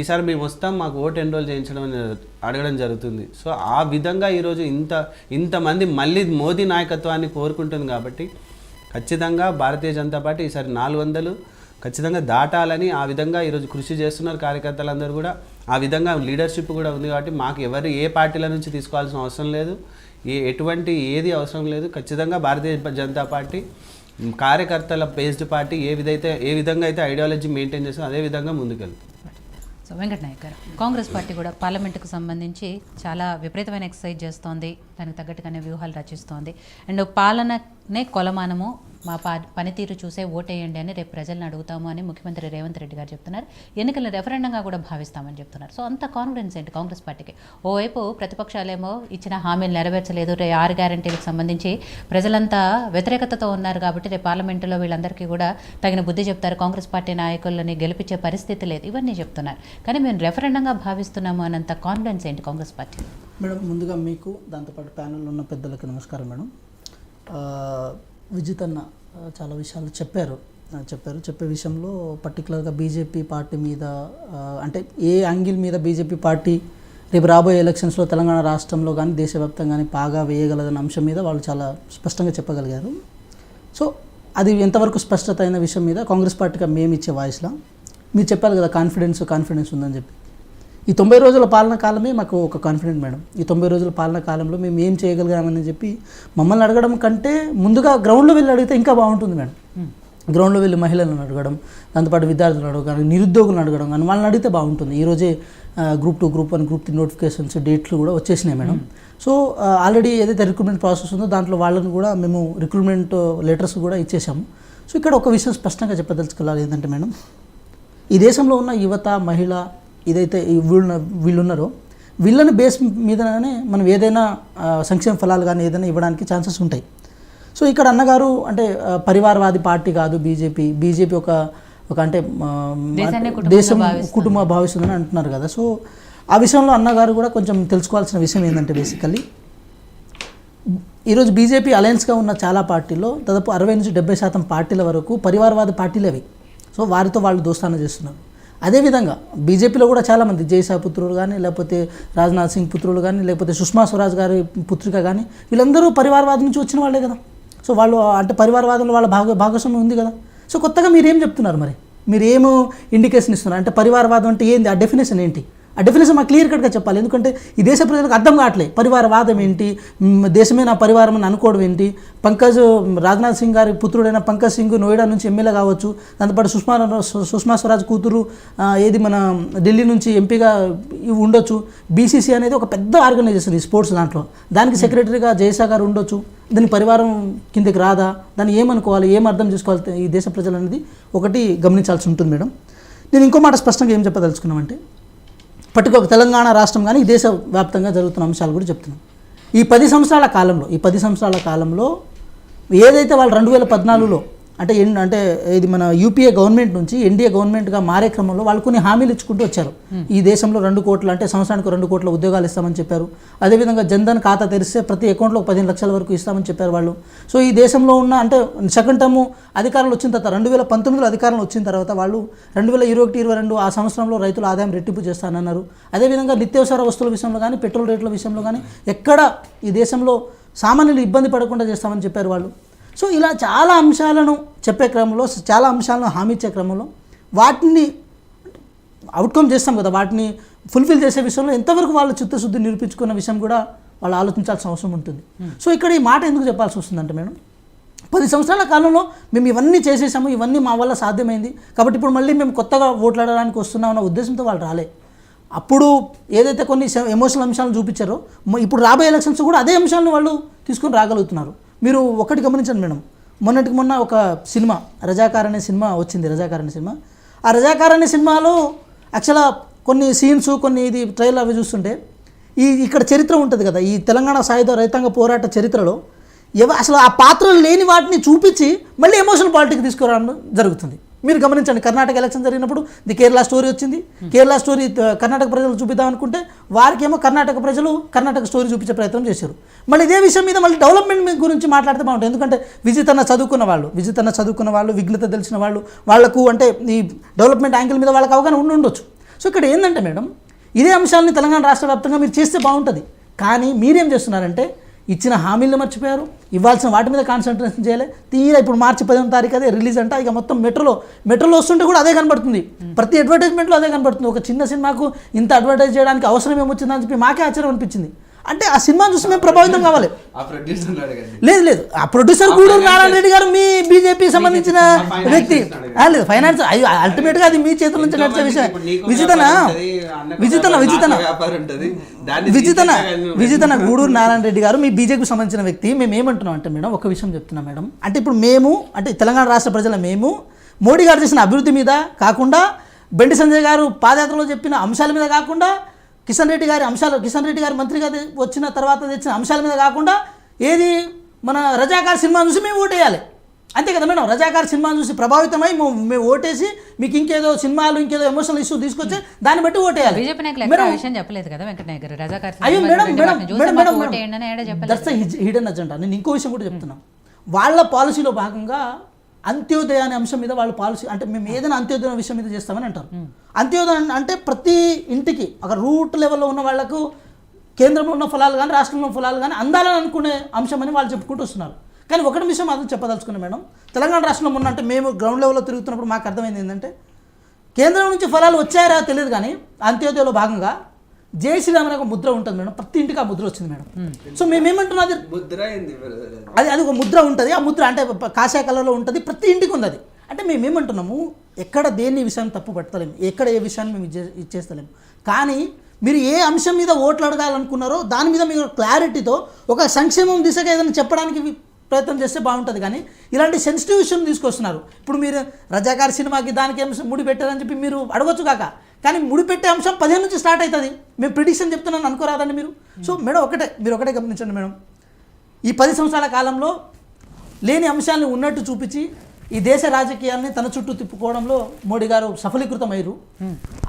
ఈసారి మేము వస్తాం, మాకు ఓటు ఎన్రోల్ చేయించడం అడగడం జరుగుతుంది. సో ఆ విధంగా ఈరోజు ఇంతమంది మళ్ళీ మోదీ నాయకత్వాన్ని కోరుకుంటుంది కాబట్టి ఖచ్చితంగా భారతీయ జనతా పార్టీ ఈసారి 400 ఖచ్చితంగా దాటాలని ఆ విధంగా ఈరోజు కృషి చేస్తున్నారు కార్యకర్తలందరూ కూడా. ఆ విధంగా లీడర్షిప్ కూడా ఉంది కాబట్టి మాకు ఎవరు ఏ పార్టీల నుంచి తీసుకోవాల్సిన అవసరం లేదు, ఎటువంటి ఏది అవసరం లేదు. ఖచ్చితంగా భారతీయ జనతా పార్టీ కార్యకర్తల బేస్డ్ పార్టీ ఏ విధంగా అయితే ఐడియాలజీ మెయింటైన్ చేస్తుందో అదే విధంగా ముందుకెళ్తుంది. సో వెంకట నాయక్ గారు, కాంగ్రెస్ పార్టీ కూడా పార్లమెంటుకు సంబంధించి చాలా విపరీతమైన ఎక్సర్సైజ్ చేస్తోంది, దానికి తగ్గట్టుగానే వ్యూహాలు రచిస్తోంది. అండ్ పాలననే కొలమానము, మా పనితీరు చూసే ఓటేయండి అని రేపు ప్రజలను అడుగుతాము అని ముఖ్యమంత్రి రేవంత్ రెడ్డి గారు చెప్తున్నారు. ఎన్నికల రెఫరెండంగా కూడా భావిస్తామని చెప్తున్నారు. సో అంత కాన్ఫిడెన్స్ ఏంటి కాంగ్రెస్ పార్టీకి? ఓవైపు ప్రతిపక్షాలేమో ఇచ్చిన హామీలు నెరవేర్చలేదు, 6 గ్యారంటీలకు సంబంధించి ప్రజలంతా వ్యతిరేకతతో ఉన్నారు కాబట్టి రేపు పార్లమెంటులో వీళ్ళందరికీ కూడా తగిన బుద్ధి చెప్తారు, కాంగ్రెస్ పార్టీ నాయకులని గెలిపించే పరిస్థితి లేదు, ఇవన్నీ చెప్తున్నారు. కానీ మేము రెఫరెండంగా భావిస్తున్నాము అన్నంత కాన్ఫిడెన్స్ ఏంటి కాంగ్రెస్ పార్టీ? మేడం, ముందుగా మీకు దాంతోపాటు ప్యానెల్లో ఉన్న పెద్దలకు నమస్కారం మేడం. విజిత్ అన్న చాలా విషయాలు చెప్పే విషయంలో పర్టికులర్గా బీజేపీ పార్టీ మీద అంటే ఏ యాంగిల్ మీద బీజేపీ పార్టీ రేపు రాబోయే ఎలక్షన్స్లో తెలంగాణ రాష్ట్రంలో కానీ దేశవ్యాప్తంగా కానీ పాగా వేయగలదన్న అంశం మీద వాళ్ళు చాలా స్పష్టంగా చెప్పగలిగారు. సో అది ఎంతవరకు స్పష్టత అయిన విషయం మీద కాంగ్రెస్ పార్టీగా మేము ఇచ్చే వాయిస్లో మీరు చెప్పాలి కదా, కాన్ఫిడెన్స్ ఉందని చెప్పి. ఈ 90 రోజుల పాలన కాలమే మాకు ఒక కాన్ఫిడెంట్ మేడం. ఈ 90 రోజుల పాలన కాలంలో మేము ఏం చేయగలిగామని చెప్పి మమ్మల్ని అడగడం కంటే ముందుగా గ్రౌండ్లో వెళ్ళి అడిగితే ఇంకా బాగుంటుంది మేడం. గ్రౌండ్లో వెళ్ళి మహిళలను అడగడం, దాంతోపాటు విద్యార్థులను అడగడం, నిరుద్యోగులను అడగడం కానీ వాళ్ళని అడిగితే బాగుంటుంది. ఈరోజే గ్రూప్ 2, గ్రూప్ 1, గ్రూప్ 3 నోటిఫికేషన్స్ డేట్లు కూడా వచ్చేసినాయి మేడం. సో ఆల్రెడీ ఏదైతే రిక్రూట్మెంట్ ప్రాసెస్ ఉందో దాంట్లో వాళ్ళని కూడా మేము రిక్రూట్మెంట్ లెటర్స్ కూడా ఇచ్చేసాము. సో ఇక్కడ ఒక విషయం స్పష్టంగా చెప్పదలుచుకోవాలి ఏంటంటే మేడం, ఈ దేశంలో ఉన్న యువత, మహిళ ఏదైతే వీళ్ళున్నారో వీళ్ళని బేస్ మీదనే మనం ఏదైనా సంక్షేమ ఫలాలు కానీ ఏదైనా ఇవ్వడానికి ఛాన్సెస్ ఉంటాయి. సో ఇక్కడ అన్నగారు అంటే పరివారవాది పార్టీ కాదు బీజేపీ ఒక అంటే దేశం కుటుంబ భావిస్తుందని అంటున్నారు కదా. సో ఆ విషయంలో అన్నగారు కూడా కొంచెం తెలుసుకోవాల్సిన విషయం ఏంటంటే బేసికల్లీ ఈరోజు బీజేపీ అలయన్స్గా ఉన్న చాలా పార్టీల్లో దాదాపు 60-70% పార్టీల వరకు పరివారవాద పార్టీలు అవి. సో వారితో వాళ్ళు దోస్తానా చేస్తున్నారు. అదేవిధంగా బీజేపీలో కూడా చాలామంది జైషా పుత్రులు కానీ, లేకపోతే రాజ్నాథ్ సింగ్ పుత్రులు కానీ, లేకపోతే సుష్మా స్వరాజ్ గారి పుత్రిక కానీ వీళ్ళందరూ పరివారవాదం నుంచి వచ్చిన వాళ్ళే కదా. సో వాళ్ళు అంటే పరివారవాదంలో వాళ్ళ భాగస్వామ్యం ఉంది కదా. సో కొత్తగా మీరేం చెప్తున్నారు, మరి మీరేమో ఇండికేషన్ ఇస్తున్నారు అంటే పరివారవాదం అంటే ఏంది, ఆ డెఫినేషన్ ఏంటి? ఆ డెఫినేషన్ మాకు క్లియర్ కట్గా చెప్పాలి. ఎందుకంటే ఈ దేశ ప్రజలకు అర్థం కావట్లేదు పరివారవాదం ఏంటి, దేశమే నా పరివారం అని అనుకోవడం ఏంటి. రాజ్నాథ్ సింగ్ గారి పుత్రుడైన పంకజ్ సింగ్ నోయిడా నుంచి ఎమ్మెల్యే కావచ్చు, దాంతోపాటు సుష్మా స్వరాజ్ కూతురు ఏది మన ఢిల్లీ నుంచి ఎంపీగా ఉండొచ్చు. బీసీసీ అనేది ఒక పెద్ద ఆర్గనైజేషన్ ఈ స్పోర్ట్స్ దాంట్లో, దానికి సెక్రటరీగా జైషా గారు ఉండొచ్చు. దాని పరివారం కిందకి రాదా, దాన్ని ఏమనుకోవాలి, ఏం అర్థం చేసుకోవాలి ఈ దేశ ప్రజలు అనేది ఒకటి గమనించాల్సి ఉంటుంది మేడం. నేను ఇంకో మాట స్పష్టంగా ఏం చెప్పదలుచుకున్నామంటే పర్టికులర్ తెలంగాణ రాష్ట్రం కానీ దేశ వ్యాప్తంగా జరుగుతున్న అంశాలు కూడా చెప్తున్నాం. ఈ 10 సంవత్సరాల కాలంలో ఏదైతే వాళ్ళు 2014లో అంటే ఇది మన యూపీఏ గవర్నమెంట్ నుంచి ఎన్డీఏ గవర్నమెంట్గా మారే క్రమంలో వాళ్ళు కొన్ని హామీలు ఇచ్చుకుంటూ వచ్చారు. ఈ దేశంలో 2 కోట్ల అంటే సంవత్సరానికి 2 కోట్ల ఉద్యోగాలు ఇస్తామని చెప్పారు. అదేవిధంగా జన్ధన్ ఖాతా తెరిస్తే ప్రతి అకౌంట్లో 15 లక్షల వరకు ఇస్తామని చెప్పారు వాళ్ళు. సో ఈ దేశంలో ఉన్న అంటే సెకండ్ టర్మ్ అధికారంలో వచ్చిన తర్వాత 2019లో అధికారంలో వచ్చిన తర్వాత వాళ్ళు 2021-22 ఆ సంవత్సరంలో రైతుల ఆదాయం రెట్టింపు చేస్తానన్నారు. అదేవిధంగా నిత్యావసర వస్తువుల విషయంలో కానీ, పెట్రోల్ రేట్ల విషయంలో కానీ ఎక్కడ ఈ దేశంలో సామాన్యులు ఇబ్బంది పడకుండా చేస్తామని చెప్పారు వాళ్ళు. సో ఇలా చాలా అంశాలను చెప్పే క్రమంలో, చాలా అంశాలను హామీ ఇచ్చే క్రమంలో వాటిని అవుట్కమ్ చేస్తాం కదా, వాటిని ఫుల్ఫిల్ చేసే విషయంలో ఎంతవరకు వాళ్ళు చిత్తశుద్ధి నిరూపించుకున్న విషయం కూడా వాళ్ళు ఆలోచించాల్సిన అవసరం ఉంటుంది. సో ఇక్కడ ఈ మాట ఎందుకు చెప్పాల్సి వస్తుందంటే మేడం, 10 సంవత్సరాల కాలంలో మేము ఇవన్నీ చేసేసాము, ఇవన్నీ మా వల్ల సాధ్యమైంది కాబట్టి ఇప్పుడు మళ్ళీ మేము కొత్తగా ఓట్లాడడానికి వస్తున్నామన్న ఉద్దేశంతో వాళ్ళు రాలే. అప్పుడు ఏదైతే కొన్ని ఎమోషనల్ అంశాలను చూపించారో ఇప్పుడు రాబోయే ఎలక్షన్స్ కూడా అదే అంశాలను వాళ్ళు తీసుకొని రాగలుగుతున్నారు. మీరు ఒకటి గమనించండి మేడం, మొన్న ఒక సినిమా రజాకార్ అనే సినిమా వచ్చింది. ఆ రజాకార్ అనే సినిమాలో యాక్చువల్గా కొన్ని సీన్స్, కొన్ని ఇది ట్రైలర్ అవి చూస్తుంటే ఇక్కడ చరిత్ర ఉంటుంది కదా, ఈ తెలంగాణ సాయుధ రైతాంగ పోరాట చరిత్రలో అసలు ఆ పాత్రలు లేని వాటిని చూపించి మళ్ళీ ఎమోషనల్ పాలిటిక్స్ తీసుకురావడం జరుగుతుంది. మీరు గమనించండి, కర్ణాటక ఎలక్షన్ జరిగినప్పుడు ది కేరళ స్టోరీ వచ్చింది. కేరళ స్టోరీ కర్ణాటక ప్రజలు చూపిద్దాం అనుకుంటే వారికేమో కర్ణాటక ప్రజలు కర్ణాటక స్టోరీ చూపించే ప్రయత్నం చేశారు. మళ్ళీ ఇదే విషయం మీద మళ్ళీ డెవలప్మెంట్ గురించి మాట్లాడితే బాగుంటుంది. ఎందుకంటే విజిత్ అన్న చదువుకున్న వాళ్ళు, విఘ్నత తెలిసిన వాళ్ళకు అంటే ఈ డెవలప్మెంట్ యాంగిల్ మీద వాళ్ళకి అవగాహన ఉండొచ్చు. సో ఇక్కడ ఏంటంటే మేడం, ఇదే అంశాలని తెలంగాణ రాష్ట్ర వ్యాప్తంగా మీరు చేస్తే బాగుంటుంది. కానీ మీరేం చేస్తున్నారంటే ఇచ్చిన హామీలను మర్చిపోయారు, ఇవ్వాల్సిన వాటి మీద కాన్సన్ట్రేషన్ చేయలే. తీరా ఇప్పుడు మార్చి 10వ తారీఖు అదే రిలీజ్ అంట. ఇక మొత్తం మెట్రోలో వస్తుంటే కూడా అదే కనబడుతుంది, ప్రతి అడ్వర్టైజ్మెంట్లో అదే కనబడుతుంది. ఒక చిన్న సినిమాకు ఇంత అడ్వర్టైజ్ చేయడానికి అవసరం ఏమొచ్చిందని చెప్పి మాకే ఆశ్చర్యం అనిపించింది. అంటే ఆ సినిమా చూసి మేము ప్రభావితం కావాలి. లేదు ఆ ప్రొడ్యూసర్ గూడూరు నారాయణ రెడ్డి గారు మీ బీజేపీ సంబంధించిన వ్యక్తి. లేదు ఫైనాన్స్ అల్టిమేట్గా అది మీ చేతుల నుంచి నడిచే విషయం. విజితన గూడూరు నారాయణ రెడ్డి గారు మీ బీజేపీకి సంబంధించిన వ్యక్తి. మేము ఏమంటున్నాం అంటే మేడం, ఒక విషయం చెప్తున్నాం మేడం. అంటే ఇప్పుడు మేము అంటే తెలంగాణ రాష్ట్ర ప్రజల మేము మోడీ గారు చేసిన అభివృద్ధి మీద కాకుండా, బండి సంజయ్ గారు పాదయాత్రలో చెప్పిన అంశాల మీద కాకుండా, కిషన్ రెడ్డి గారి మంత్రిగా వచ్చిన తర్వాత తెచ్చిన అంశాల మీద కాకుండా, ఏది మన రజాకార్ సినిమా చూసి మేము ఓటేయాలి అంతే కదా మేడం. రజాకార్ సినిమా చూసి ప్రభావితమై మేము ఓటేసి మీకు ఇంకేదో సినిమాలు ఇంకేదో ఎమోషనల్ ఇష్యూ తీసుకొచ్చి దాన్ని బట్టి ఓటేయాలి. బీజేపీ నాయకులు విషయం చెప్పలేదు కదా వెంకటనాయక్ గారు. రజాకార్ అయ్యో మేడం దట్స్ హిడెన్ అజెండా. నేను ఇంకో విషయం కూడా చెప్తున్నాను. వాళ్ళ పాలసీలో భాగంగా అంత్యోదయ అనే అంశం మీద వాళ్ళ పాలసీ, అంటే మేము ఏదైనా అంత్యోదయం విషయం మీద చేస్తామని అంటారు. అంత్యోదయం అంటే ప్రతి ఇంటికి ఒక రూట్ లెవెల్లో ఉన్న వాళ్లకు కేంద్రంలో ఉన్న ఫలాలు కానీ రాష్ట్రంలో ఉన్న ఫలాలు కానీ అందాలని అనుకునే అంశం అని వాళ్ళు చెప్పుకుంటూ వస్తున్నారు. కానీ ఒకటి విషయం మాత్రం చెప్పదలుచుకున్నాం మేడం, తెలంగాణ రాష్ట్రంలో మొన్న అంటే మేము గ్రౌండ్ లెవెల్లో తిరుగుతున్నప్పుడు మాకు అర్థమైంది ఏంటంటే, కేంద్రం నుంచి ఫలాలు వచ్చాయా తెలియదు కానీ అంత్యోదయలో భాగంగా జై శ్రీరామ్ అనే ఒక ముద్ర ఉంటుంది మేడం. ప్రతి ఇంటికి ఆ ముద్ర వచ్చింది మేడం. సో మేమేమంటున్నాం, అది ఒక ముద్ర ఉంటుంది. ఆ ముద్ర అంటే కాషాయ కలర్లో ఉంటుంది, ప్రతి ఇంటికి ఉంది అది. అంటే మేమేమంటున్నాము, ఎక్కడ దేన్ని విషయాన్ని తప్పు పట్టలేము, ఎక్కడ ఏ విషయాన్ని మేము ఇచ్చేస్తలేము. కానీ మీరు ఏ అంశం మీద ఓట్లు అడగాలనుకున్నారో దాని మీద మీరు క్లారిటీతో ఒక సంక్షేమం దిశగా ఏదైనా చెప్పడానికి ప్రయత్నం చేస్తే బాగుంటుంది. కానీ ఇలాంటి సెన్సిటివ్ విషయం తీసుకొస్తున్నారు. ఇప్పుడు మీరు రజాకార్ సినిమాకి దానికి ఏం ముడి పెట్టారని చెప్పి మీరు అడగొచ్చు కాక, కానీ ముడిపెట్టే అంశం 15 నుంచి స్టార్ట్ అవుతుంది. మేము ప్రిడిక్షన్ చెప్తున్నాను అనుకోరాదండి మీరు. సో మేడం మీరు ఒకటే గమనించండి మేడం, ఈ 10 సంవత్సరాల కాలంలో లేని అంశాలను ఉన్నట్టు చూపించి ఈ దేశ రాజకీయాల్ని తన చుట్టూ తిప్పుకోవడంలో మోడీ గారు సఫలీకృతమయ్యారు.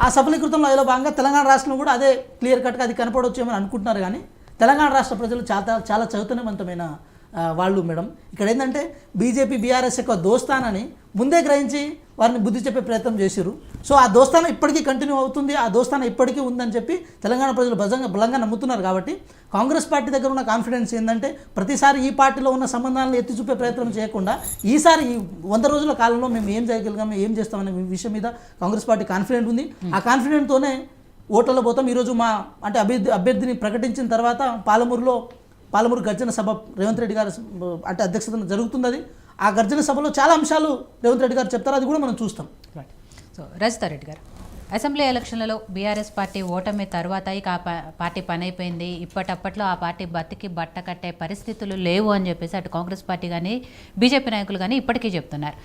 ఆ సఫలీకృతంలో ఏదో భాగంగా తెలంగాణ రాష్ట్రం కూడా అదే క్లియర్ కట్గా అది కనపడవచ్చేమని అనుకుంటున్నారు. కానీ తెలంగాణ రాష్ట్ర ప్రజలు చాలా చైతన్యవంతమైన వాళ్ళు మేడం. ఇక్కడ ఏంటంటే బీజేపీ బీఆర్ఎస్ యొక్క దోస్తానని ముందే గ్రహించి వారిని బుద్ధి చెప్పే ప్రయత్నం చేశారు. సో ఆ దోస్తాన ఇప్పటికీ కంటిన్యూ అవుతుంది, ఆ దోస్తాన ఇప్పటికీ ఉందని చెప్పి తెలంగాణ ప్రజలు బలంగా నమ్ముతున్నారు. కాబట్టి కాంగ్రెస్ పార్టీ దగ్గర ఉన్న కాన్ఫిడెన్స్ ఏంటంటే, ప్రతిసారి ఈ పార్టీలో ఉన్న సంబంధాలను ఎత్తి చూపే ప్రయత్నం చేయకుండా ఈసారి ఈ 100 రోజుల కాలంలో మేము ఏం చేయగలిగాము, ఏం చేస్తామనే విషయం మీద కాంగ్రెస్ పార్టీ కాన్ఫిడెంట్ ఉంది. ఆ కాన్ఫిడెంట్తోనే ఓట్లలో పోతాం. ఈరోజు మా అంటే అభ్యర్థిని ప్రకటించిన తర్వాత పాలమూరు గర్జన సభ రేవంత్ రెడ్డి గారు అంటే అధ్యక్షతన జరుగుతుంది. ఆ గర్జన సభలో చాలా అంశాలు రేవంత్ రెడ్డి గారు చెప్తారు, అది కూడా మనం చూస్తాం. సో రజితారెడ్డి గారు, అసెంబ్లీ ఎలక్షన్లలో బీఆర్ఎస్ పార్టీ ఓటమి తర్వాత ఇక ఆ పార్టీ పని అయిపోయింది, ఇప్పటప్పట్లో ఆ పార్టీ బతికి బట్ట కట్టే పరిస్థితులు లేవు అని చెప్పేసి అటు కాంగ్రెస్ పార్టీ కానీ బీజేపీ నాయకులు కానీ ఇప్పటికీ చెప్తున్నారు.